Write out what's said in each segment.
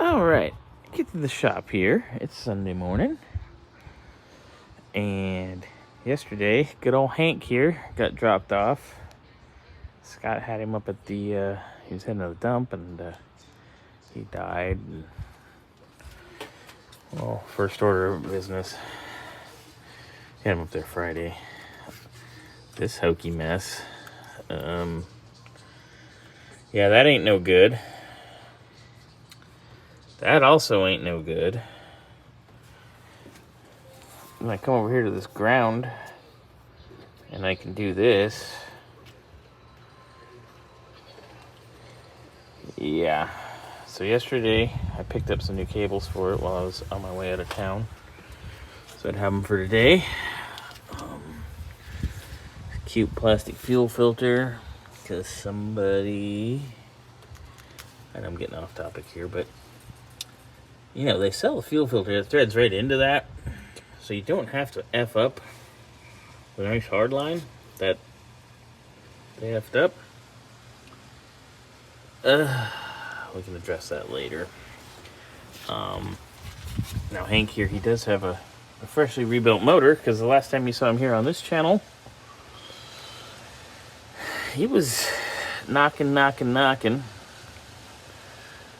All right, get to the shop here. It's Sunday morning, and yesterday, good old Hank here got dropped off. Scott had him up at the, he was heading to the dump, and he died. And, well, first order of business. Had him up there Friday. This hokey mess. Yeah, that ain't no good. That also ain't no good. When I come over here to this ground, and I can do this. Yeah. So yesterday, I picked up some new cables for it while I was on my way out of town. So I'd have them for today. Cute plastic fuel filter. Because somebody... And I'm getting off topic here, but... You know, they sell a fuel filter that threads right into that. So you don't have to F up with a nice hard line that they F'd up. We can address that later. Now Hank here, he does have a freshly rebuilt motor, because the last time you saw him here on this channel, he was knocking.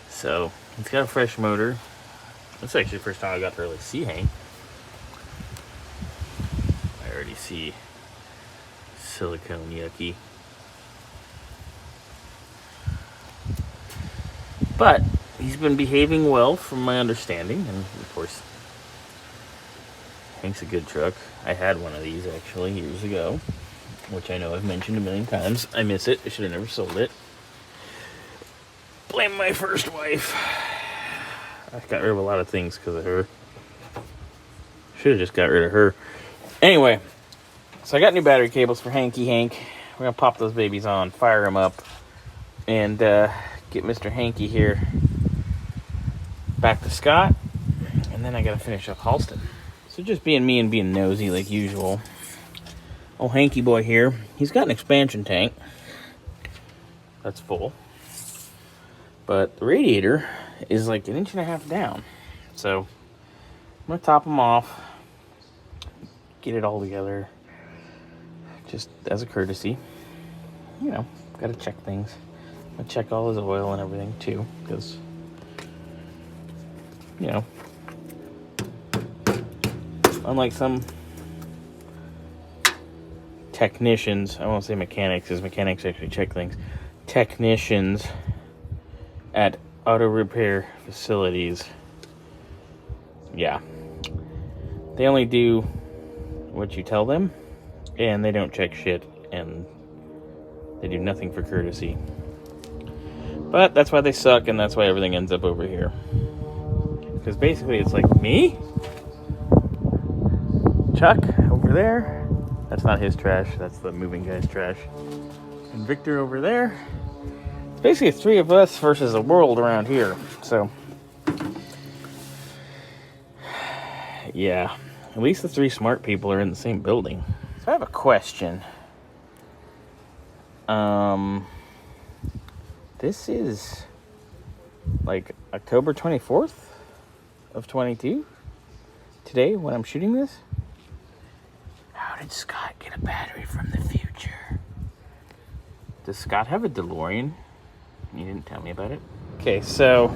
So he's got a fresh motor. That's actually the first time I got to really see Hank. I already see silicone yucky. But he's been behaving well from my understanding, and of course, Hank's a good truck. I had one of these actually years ago, which I know I've mentioned a million times. I miss it. I should have never sold it. Blame my first wife. I got rid of a lot of things because of her. Should have just got rid of her. Anyway, so I got new battery cables for Hanky Hank. We're going to pop those babies on, fire them up, and get Mr. Hanky here back to Scott. And then I got to finish up Halston. So just being me and being nosy like usual. Old Hanky boy here, he's got an expansion tank. That's full. But the radiator is like 1.5 inches down. So I'm going to top them off. Get it all together. Just as a courtesy. You know, got to check things. I check all his oil and everything too. Because, you know, unlike some technicians, I won't say mechanics, because mechanics actually check things. Technicians at auto repair facilities, yeah, they only do what you tell them, and they don't check shit, and they do nothing for courtesy. But that's why they suck, and that's why everything ends up over here. Because basically it's like me, Chuck over there, that's not his trash, that's the moving guy's trash, and Victor over there. It's basically 3 of us versus the world around here. So yeah, at least the 3 smart people are in the same building. So I have a question. This is like October 24th of 22 today when I'm shooting this. How did Scott get a battery from the future? Does Scott have a DeLorean? You didn't tell me about it. Okay, so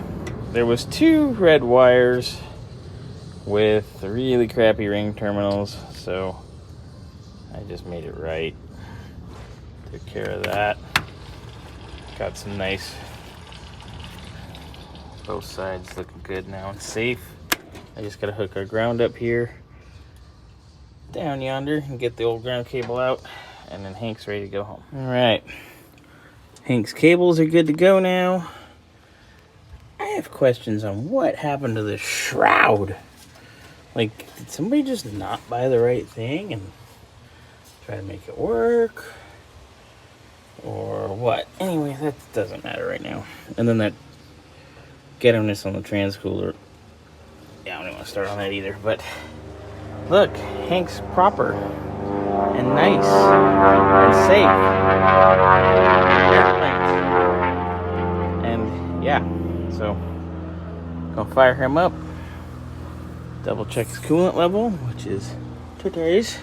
there was 2 red wires with really crappy ring terminals, so I just made it right. Took care of that. Got some nice, both sides looking good now and safe. I just gotta hook our ground up here, down yonder, and get the old ground cable out, and then Hank's ready to go home. All right, Hank's cables are good to go now. I have questions on what happened to the shroud. Like, did somebody just not buy the right thing and try to make it work? Or what? Anyway, that doesn't matter right now. And then that ghetto-ness on the trans cooler. Yeah, I don't even want to start on that either. But look, Hank's proper and nice and safe. And yeah, so Gonna fire him up. Double check his coolant level, which is today's.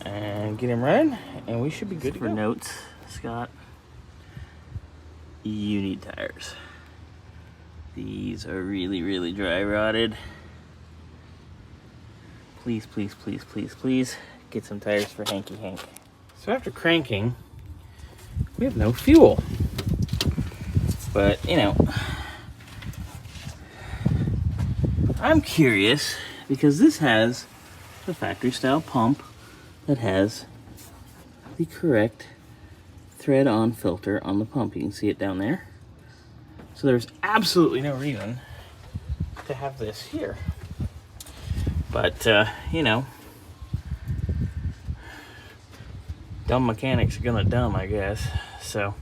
And get him running, and we should be good to go. For notes, Scott, you need tires. These are really, really dry rotted. Please, please, please, please, please get some tires for Hanky Hank. So after cranking, we have no fuel. But, you know, I'm curious because this has the factory style pump that has the correct thread-on filter on the pump. You can see it down there. So there's absolutely no reason to have this here. But, you know, dumb mechanics are gonna dumb, I guess. So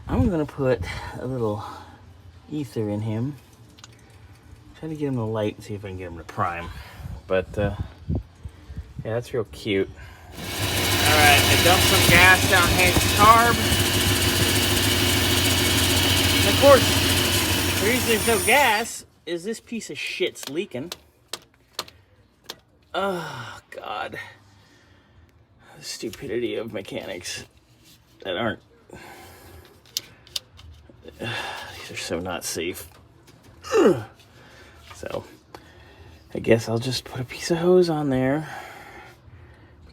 I'm gonna put a little ether in him. Try to get him to light and see if I can get him to prime. But, yeah, that's real cute. Alright, I dumped some gas down Hank's carb. And of course, the reason there's no gas is this piece of shit's leaking. Oh, God. The stupidity of mechanics that aren't... these are so not safe. So, I guess I'll just put a piece of hose on there.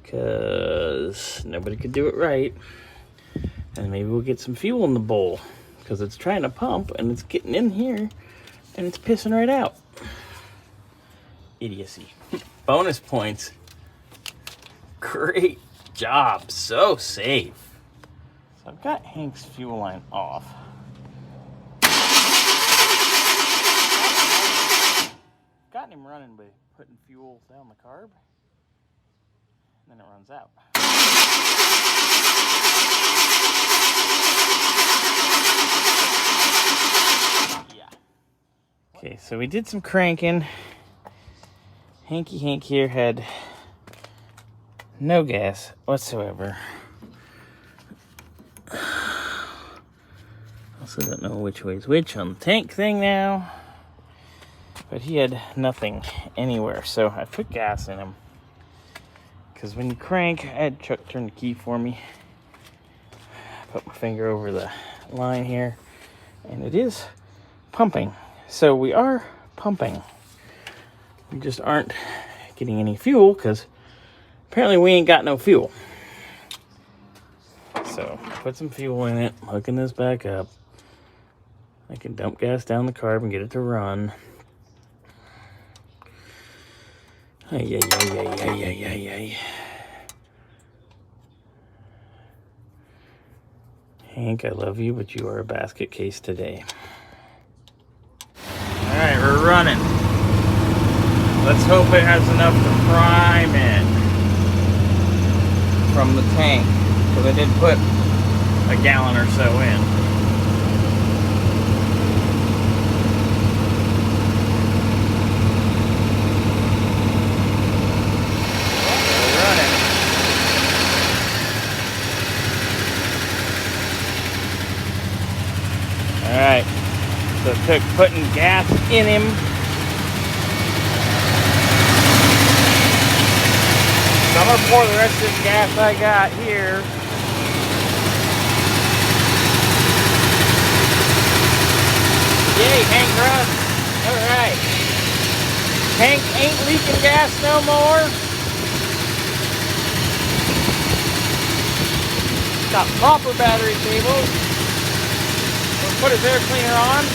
Because nobody could do it right. And maybe we'll get some fuel in the bowl. Because it's trying to pump and it's getting in here and it's pissing right out. Idiocy. Bonus points. Great job. So safe. So I've got Hank's fuel line off. Gotten him running by putting fuel down the carb. Then it runs out. Yeah. Okay, so we did some cranking. Hanky Hank here had no gas whatsoever. Also don't know which way is which on the tank thing now. But he had nothing anywhere, so I put gas in him. Because when you crank, I had Chuck turn the key for me. Put my finger over the line here. And it is pumping. So we are pumping. We just aren't getting any fuel because apparently we ain't got no fuel. So put some fuel in it. Hooking this back up. I can dump gas down the carb and get it to run. Ay, ay, ay, ay, ay, ay, ay, ay. Hank, I love you, but you are a basket case today. Alright, we're running. Let's hope it has enough to prime it from the tank. Because I did put a gallon or so in. Alright, so it took putting gas in him. So I'm going to pour the rest of this gas I got here. Yay, Hank runs. Alright. Hank ain't leaking gas no more. Got proper battery cables. Put his air cleaner on.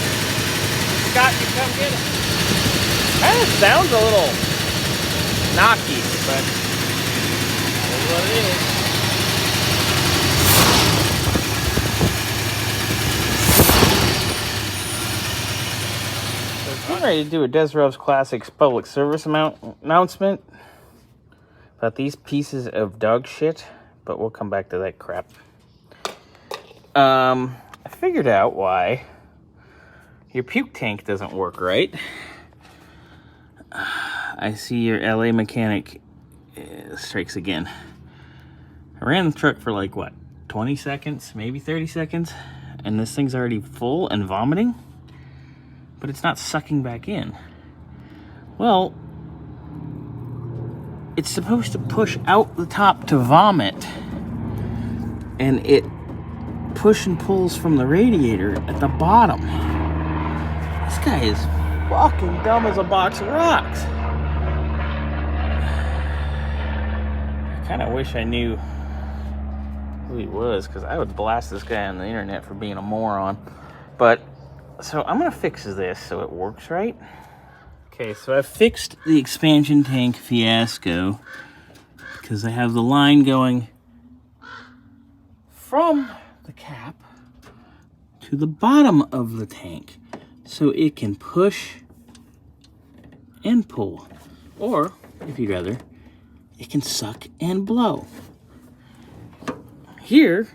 Scott, you come get it. Kind of sounds a little knocky, but that's what it is. So I'm ready to do a Desrov's Classics public service announcement about these pieces of dog shit, but we'll come back to that crap. I figured out why your puke tank doesn't work right. I see your LA mechanic strikes again. I ran the truck for like, what, 20 seconds, maybe 30 seconds, and this thing's already full and vomiting. but it's not sucking back in. Well, it's supposed to push out the top to vomit, and it push and pulls from the radiator at the bottom. This guy is fucking dumb as a box of rocks. I kind of wish I knew who he was, because I would blast this guy on the internet for being a moron. But, so I'm going to fix this so it works right. Okay, so I fixed the expansion tank fiasco because I have the line going from the cap to the bottom of the tank so it can push and pull. Or, if you'd rather, it can suck and blow. Here,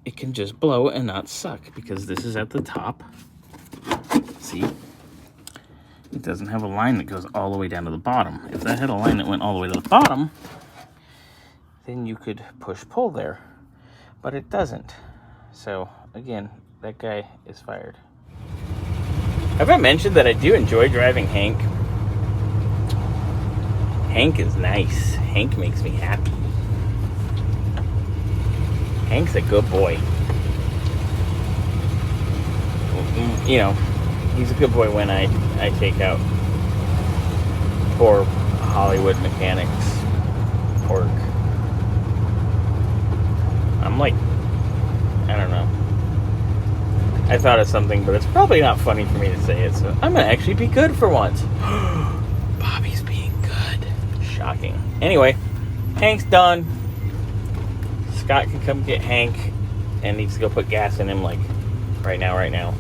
it can just blow and not suck because this is at the top. See? It doesn't have a line that goes all the way down to the bottom. If that had a line that went all the way to the bottom, then you could push-pull there. But it doesn't. So, again, that guy is fired. Have I mentioned that I do enjoy driving Hank? Hank is nice. Hank makes me happy. Hank's a good boy. You know, he's a good boy when I take out poor Hollywood mechanics work. I'm like, I don't know. I thought of something, but it's probably not funny for me to say it, so I'm gonna actually be good for once. Bobby's being good. Shocking. Anyway, Hank's done. Scott can come get Hank and needs to go put gas in him like right now.